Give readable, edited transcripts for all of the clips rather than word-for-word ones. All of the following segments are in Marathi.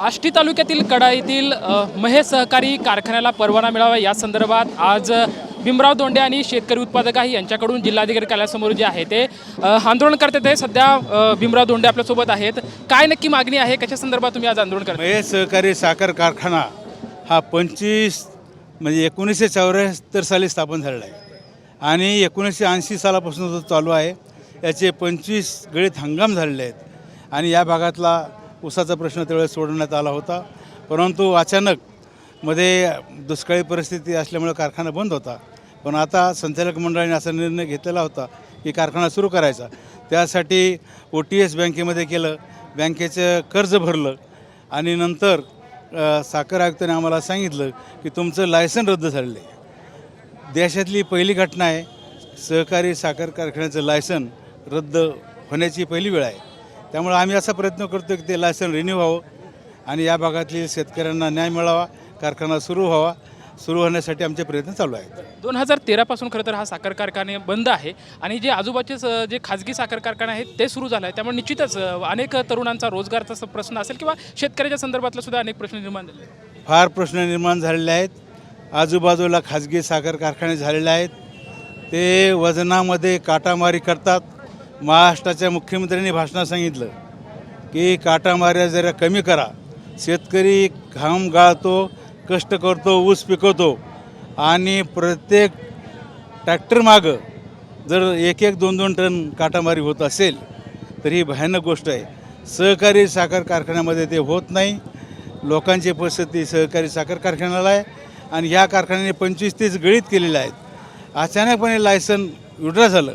आष्टी तालुक्यातील कडा येथील महेश सहकारी कारखान्याला परवाना मिळावा या संदर्भात आज भीमराव धोंडे आणि शेतकरी उत्पादक आहे यांच्याकडून जिल्हाधिकारी कार्यालयासमोर जे आहे ते आंदोलन करतात आहे। सध्या भीमराव धोंडे आपल्यासोबत आहेत। काय नक्की मागणी आहे, कशा संदर्भात तुम्ही आज आंदोलन करता? महेश सहकारी साखर कारखाना हा 1974 साली स्थापन झालेला आहे आणि 1980 सालापासून तो चालू आहे। याचे 25 गळीत हंगाम झालेले आहेत आणि या भागातला ऊसाचा प्रश्न त्यावेळेस सोडवण्यात आला होता, परंतु अचानक मध्ये दुष्काळी परिस्थिती असल्यामुळे कारखाना बंद होता। पण आता संचालक मंडळाने असा निर्णय घेतलेला होता की कारखाना सुरू करायचा। त्यासाठी OTS बँकेमध्ये केलं, बँकेचं कर्ज भरलं आणि नंतर साखर आयुक्ताने आम्हाला सांगितलं की तुमचं लायसन रद्द झालेलं आहे। देशातली पहिली घटना आहे, सहकारी साखर कारखान्याचं लायसन रद्द होण्याची पहिली वेळ आहे। त्यामुळे आम्ही असा प्रयत्न करतो की ते लायसन रिन्यू व्हावं आणि या भागातील शेतकऱ्यांना न्याय मिळावा, कारखाना सुरू व्हावा। सुरू होण्यासाठी आमचे प्रयत्न चालू आहेत। 2013 पासून खरं तर हा साखर कारखाने बंद आहे आणि जे आजूबाजूचे जे खाजगी साखर कारखाने आहेत ते सुरू झालं आहे। त्यामुळे निश्चितच अनेक तरुणांचा रोजगाराचा प्रश्न असेल किंवा शेतकऱ्याच्या संदर्भातला सुद्धा अनेक प्रश्न निर्माण झाले आहेत। फार प्रश्न निर्माण झालेले आहेत। आजूबाजूला खाजगी साखर कारखाने झालेले आहेत, ते वजनामध्ये काटामारी करतात। महाराष्ट्राच्या मुख्यमंत्र्यांनी भाषणात सांगितलं की काटामाऱ्या जरा कमी करा। शेतकरी घाम गाळतो, कष्ट करतो, ऊस पिकवतो आणि प्रत्येक ट्रॅक्टर मागं जर 1-2 टन काटामारी होत असेल तर ही भयानक गोष्ट आहे। सहकारी साखर कारखान्यामध्ये ते होत नाही। लोकांची परिस्थिती सहकारी साखर कारखान्याला आहे आणि ह्या कारखान्याने 25-30 गळीत केलेले आहेत। अचानकपणे लायसन विड्रॉ झालं।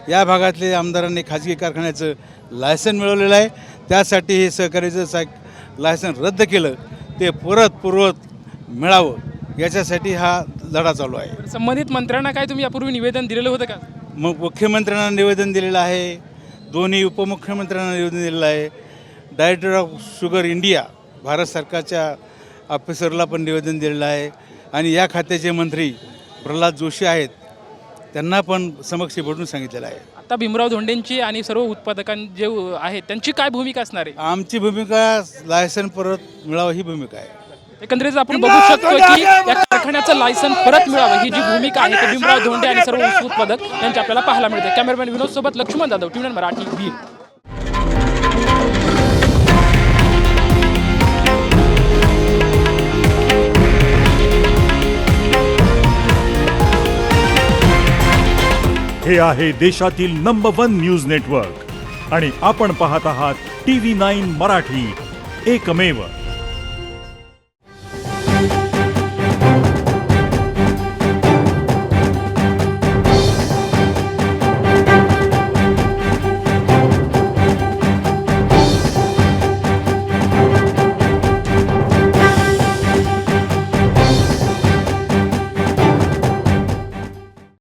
या भागातले आमदारांनी खाजगी कारखान्याचं लायसन मिळवलेलं आहे, त्यासाठी हे सहकारीचं लायसन रद्द केलं, ते पूर्वत मिळावं याच्यासाठी हा लढा चालू आहे। संबंधित मंत्र्यांना काय तुम्ही यापूर्वी निवेदन दिलेलं होतं का? मग मुख्यमंत्र्यांना निवेदन दिलेलं आहे, दोन्ही उपमुख्यमंत्र्यांना निवेदन दिलेलं आहे, director of sugar India Bharat सरकारच्या ऑफिसरला पण निवेदन दिलेलं आहे आणि या खात्याचे मंत्री प्रल्हाद जोशी आहेत, त्यांना पण समक्ष भेटून सांगितलेलं आहे। आता भीमराव धोंडेंची आणि सर्व उत्पादकांची जे आहेत त्यांची काय भूमिका असणार आहे? आमची भूमिका लायसन परत मिळावं ही भूमिका आहे। एकंदरीत आपण बघू शकतो की या कारखान्याचं लायसन परत मिळावं ही जी भूमिका आहे ती भीमराव धोंडे आणि सर्व ऊस उत्पादक यांची आपल्याला पाहायला मिळते। कॅमेरामॅन विनोद सोबत लक्ष्मण जाधव, टीव्ही मराठी, बीड। हे आहे देशातील नंबर 1 न्यूज नेटवर्क आणि आपण पाहत आहात TV9 मराठी, एकमेव।